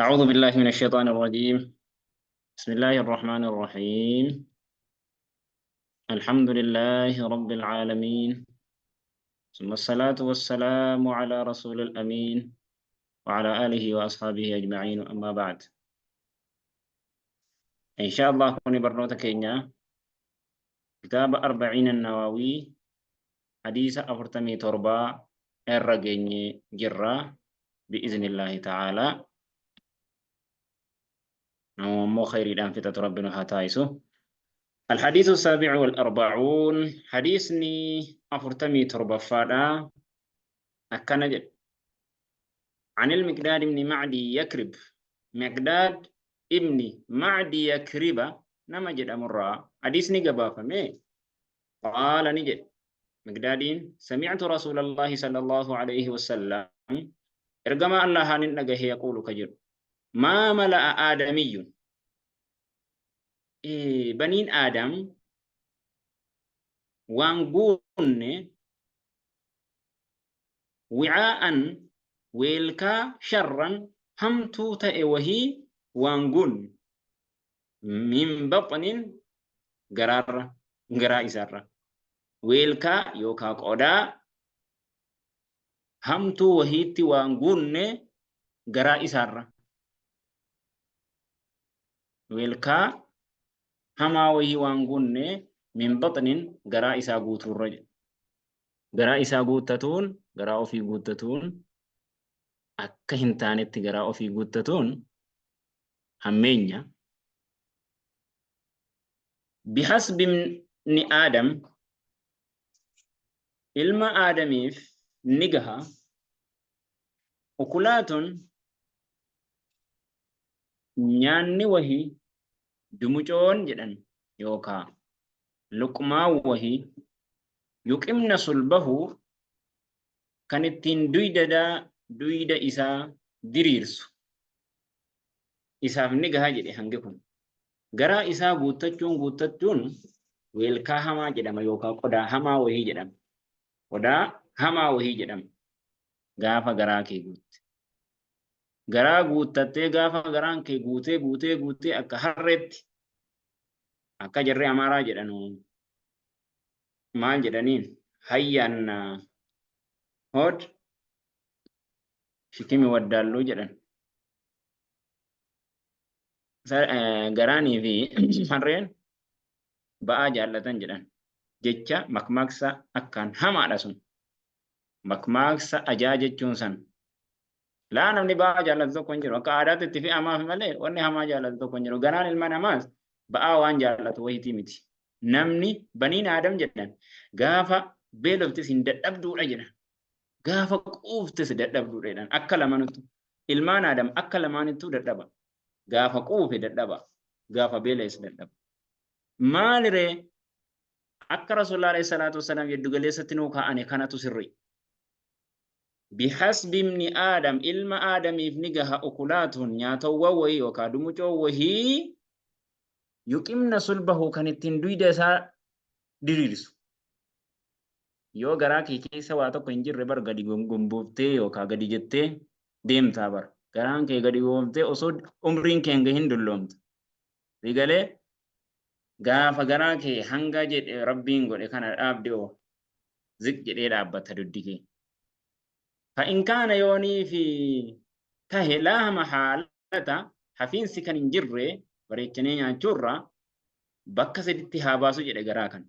أعوذ بالله من الشيطان الرجيم. بسم الله الرحمن الرحيم. الحمد لله رب العالمين، ثم الصلاة والسلام على رسول الأمين وعلى آله وأصحابه أجمعين، أما بعد. إن شاء الله كوني برنوتا كينيا كتاب 40 النووي حديث أفرتمي تربا الرجيني جرة بإذن الله تعالى. مو خير الآن في ربنا هاتايسو. الحديث السابع والأربعون حديثني أفرتمي تربة فادا أكنجد عن المقداد بن معدي يكرب. مقداد ابن معدي يكرب نمجد أمرا حديثني قبافة مي قال نجد مقدادين سمعت رسول الله صلى الله عليه وسلم إرقما الله ننقه يقول كجر ما ملأ آدمي بنين آدم وانقون وعاء ويلكا شرا همتو تأي وهي وانقون من بطن قرار إسارة ويلكا يوكا قودا همتو وهيتي وانقون قرار إسارة ويلكا هما وهي وانقون من بطن قرار إسا قوتو الرجل قرار إسا قوتتون قرار في قوتتون akka hin taanetti garaa ofii guuttatuun hammeenya. Bihasbi ibni Aadam ilma Aadamiif ni gaha ukulaatun nyaanni wahii dumucoon jedhan yookaa luqmaa wahii yuqimna sulbahu kan ittiin duyda isaa diriirsu isaaf ni gaha jedhe hangi kun. Garaa isaa guuttachuun weelkaa hamaa jedhama yookaan qodaa hamaa wahii jedhama. Qodaa hamaa wahii jedhama gaafa garaa kee guutte. Garaa guuttattee gaafa garaan kee guutee akka harreetti akka jarri amaaraa jedhanu maal jedhaniin hayyaan hood shikimi waddaallu jedhan. Garaanii fi harreen ba'aa jaallatan jedhan jecha makmaaksa akkaan hamaadha sun. Makmaaksa ajaa jechuun san laa namni ba'aa jaallatu tokko hin jiru. Akka aadaatti itti fe'amaaf malee wanni hamaa jaallatu tokko hin jiru. Garaan ilma namaas ba'aa waan jaallatu wayitii miti. Namni baniin Aadam jedhan gaafa beeloftis hin dadhabduudha jedhan. Gaafa quuftis dadhabduudha jedhan. Akka lamaanittu ilmaan Aadam akka lamaanittuu dadhaba. Gaafa quufe dadhaba. Gaafa beeles dadhaba. Maaliree akka Rasuulaa alayhi salaatu wassalaam yeddu galeessatti nuu kaa'ane kanatu sirri. Bihasbi ibni Aadam ilma Aadamiif ni gaha ukulaatun nyaatawwan wahii yookaan dumucoo wahii yuqimna sulbahu kan ittiin duyda isaa diriirsu. Yoo garaa kee keessa waa tokko hin jirre bar gadi gomboftee yookaan gadi jettee deemtaa bar. Garaan kee gadi gomboftee osoo umriin kee hin dulloomtu. Rigalee gaafa garaa kee hanga jedhe rabbiin godhe kana dhaabde oo ziq jedhee dhaabbata duddi kee. فإن كان يوني في تهلا محالة حفينسي كان انجره بريتنين انجره بكا سدتي هاباسو جده غراكن.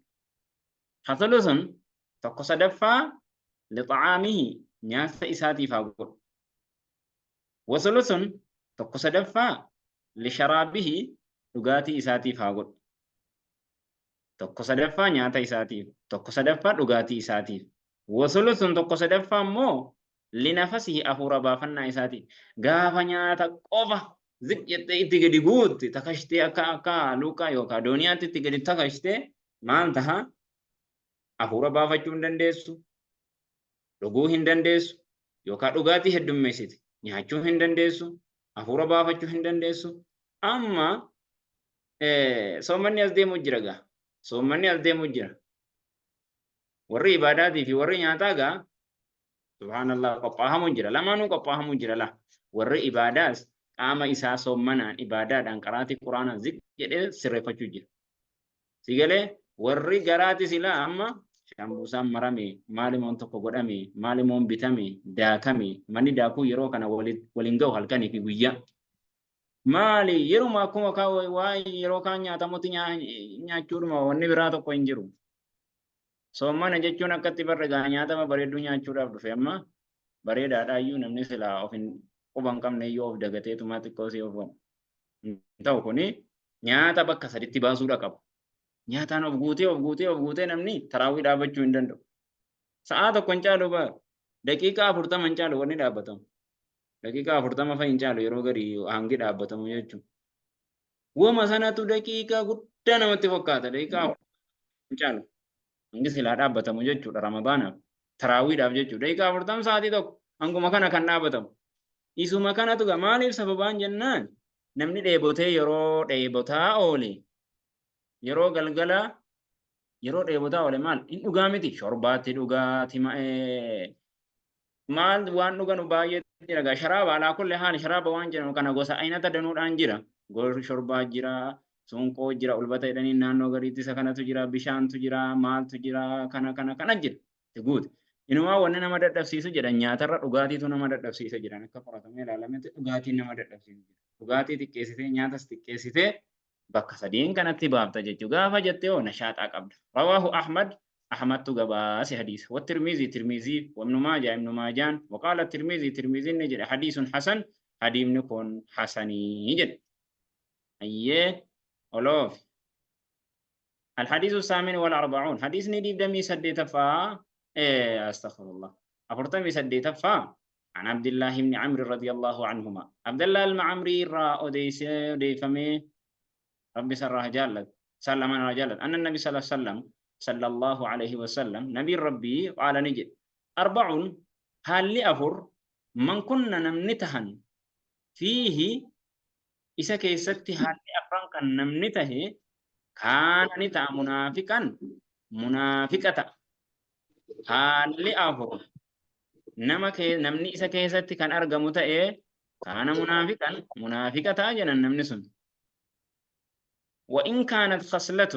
حصلوسن تقو صدفا لطعامه نياس إساتي فاقول. وصلوسن تقو صدفا لشرابه لغاتي إساتي فاقول. تقو صدفا نياتا إساتي تقو صدفا لغاتي إساتي. وصلوسن تقو صدفا مو linafasihi afuura baafannaa isaati gaafa nyaata qofa ziq jettee itti gadi guutti takashtee akka luuqaa yookaan dooniyaatti itti gadi takashtee maal taha afuura baafachuu hin dandeessu, dhuguu hin dandeessu yookaan dhugaatii heddummeessiti nyaachuu hin dandeessu, afuura baafachuu hin dandeessu. Amma soommanni as deemu jira gaa soommanni as deemu jira warri ibaadaatii fi warri nyaataa gaa. Subhanallah qophaa'amu jira lamaanuu qophaa'amu jira la warri ibaadaas qaama isaa soommanaan ibaadaadhaan qaraatii quraanaa zik jedhee sirreeffachuu jira. Sigalee warri garaati silaa amma shambuusaan marame maalimoon tokko godhame maalimoon bitame daakame manni daakuu yeroo kana waliin ga'u halkanii fi guyyaa. Maali yeruma akkuma waa yeroo kaan nyaatamutti nyaachuudhuma wanni biraa tokko hin jiru. Soommana jechuun akkatti barreegaa nyaatama bareedduu nyaachuudhaaf dhufe amma bareedaadhaayyuu namni silaa of hin quban qabne iyyuu of dagateetuma xiqqoo si of ta'u kuni nyaata bakka saditti baasuudha qabu. Nyaataan of guutee namni taraawwii dhaabbachuu hin danda'u. Sa'aa tokko hin caalu daqiiqaa 40 hin caalu wanni dhaabbatamu. Daqiiqaa 40 fa'i hin caalu yeroo gadi hangi dhaabbatamu jechuudha. Wama sanatu daqiiqaa guddaa namatti fakkaata. Daqiiqaa hin caalu. Hangi silaa dhaabbatamu jechuudha Ramadaanaaf. Taraawwiidhaaf jechuudha. Daqiiqaa 40 sa'aatii tokko hanguma kana kan dhaabbatamu. Isuma kanatu maaliif sababaan jennaan namni dheebotee yeroo dheebotaa oole yeroo galgala yeroo dheebotaa oole maal hin dhugaa miti shorbaatti dhugaati maal waan dhugan baay'ee jira sharaaba alaa kulli haali sharaaba waan jedhamu kana gosa aynata danuudhaan jira gosa shorbaa jira sunqoo jira ulbata jedhanii naannoo gadiitti isa kanatu jira bishaantu jira maaltu jira kana jira guutu. Inumaa wanni nama dadhabsiisu jedhan nyaatarra dhugaatiitu nama dadhabsiisa jedhan akka qoratamee ilaalametti dhugaatiin nama dadhabsiisu jira. Dhugaatii xiqqeessitee nyaatas xiqqeessitee bakka sadiin kanatti baafta jechuudha. Gaafa jettee oo nashaaxaa qabda. Rawaahu Ahmad Ahmadtu gabaase hadiisa. Wat-Tirmiizii Tirmiizii wabnu Maajaa ibnu Maajaan waqaala Tirmiizii Tirmiiziin ni jedhe hadiisun hasan hadiimni kun hasanii jedhe. Ayyee oloofi. الحديث الثامن والأربعون حديث نديب دمي سديت فا استغفر الله أفرتمي سديت فا عن عبد الله بن عمرو رضي الله عنهما عبد الله المعمري را أديفمي ربي سره جلد سلم على جلد أن النبي صلى الله عليه وسلم نبي ربي قال نجد 4 هل لأفر من كنا نمنتهن فيه إذا كيست هل لأفران كان نمنته كان نتا منافقة هل لأفر نمني إذا كيست كان أرقمت كان منافقة جنا نمنسن وإن كانت خصلة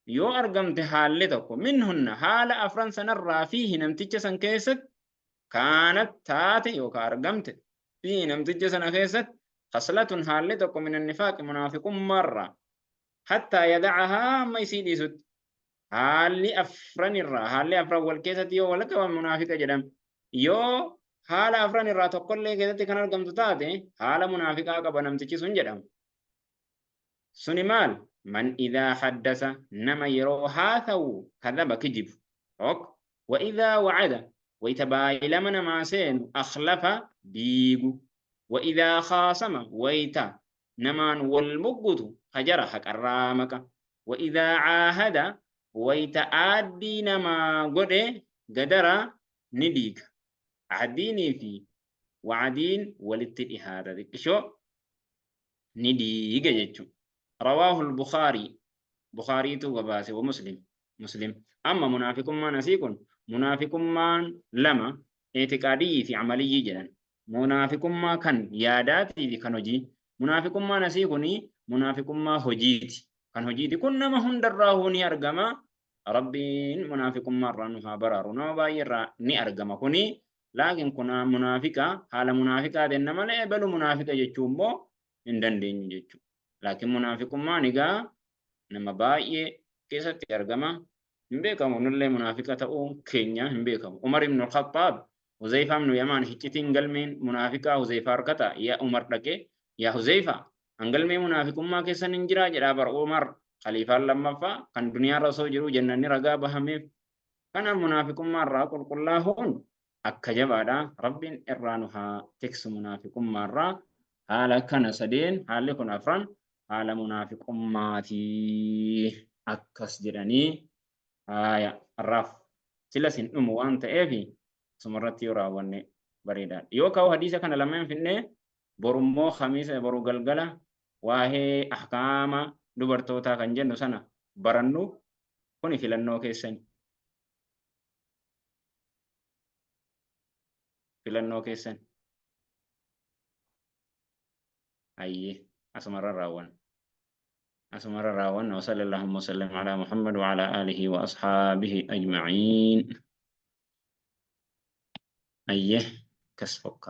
يو أرقمت حالتك منهن حال أفران سنرى فيه نمتج سن كيست كانت تاتي يو كأرقمت فيه نمتج سن كيست خصلة حالتك من النفاق منافق مرة حتى يدعها ما يسيدي سد حال أفران الرا حال أفران والكيست يو ولك ومنافق جدم يو حال أفران الرا تقول لي كيست كان أرقمت تاتي حال منافقا قبل نمتج سن جدم سنمال من إذا حدث نما يروها ثو كذب كجب وإذا وعد ويتبايل من ما سين أخلف بيغو وإذا خاصم ويتا نمان والمقت خجر حق الرامك وإذا عاهد ويتآدي نما قدر نديك عديني في وعدين ولتئي هذا ذيك شو نديك جيتشو رواه البخاري بخاري تو وباسي مسلم أما منافق ما نسيكن منافق ما لما اعتقادي في عملي جدا منافق ما كان ياداتي في كنوجي منافق ما نسيكني منافق ما هجيتي كان هجيتي كنا ما هندراهوني أرجما ربين منافق ما رنها برارنا باير ني أرجما كوني لكن كنا منافقة حال منافقة إنما لا يبلو منافقة يجومو إندندين يجوم لكن منافقummaa nigaa nama baay'ee keessatti argama hin beekamu nullee munaafiqa ta'uu keenya hin beekamu Umar ibn al-Khattab Huzaifa ibn Yaman hiccitiin galmeen munaafiqa Huzaifa argata yaa Umar dhaqe yaa Huzaifa hangalmee munaafiqummaa keessan hin jira jedha bar Umar khaliifaan lammaffaa kan duniyaa irra osoo jiru jannanni ragaa bahameef kana munaafiqummaa irraa qulqullaahuun akka jabaadha rabbiin irraa nu haa tiksu munaafiqummaa irraa haala kana sadeen haalli kun afran haala munaafiqummaati akkas jedhanii haya arraaf silasin dhumu waan ta'eef sumarratti yoo raawwanne bareedaadha yoo ka'u hadiisa kana lameen finnee borummoo khamiisa boru galgala waa'ee ahkaama dubartootaa kan jennu sana barannu kuni filannoo keessan أيه أسمر الراون وصلى اللهم وسلم على محمد وعلى آله وأصحابه أجمعين. أيه كسفك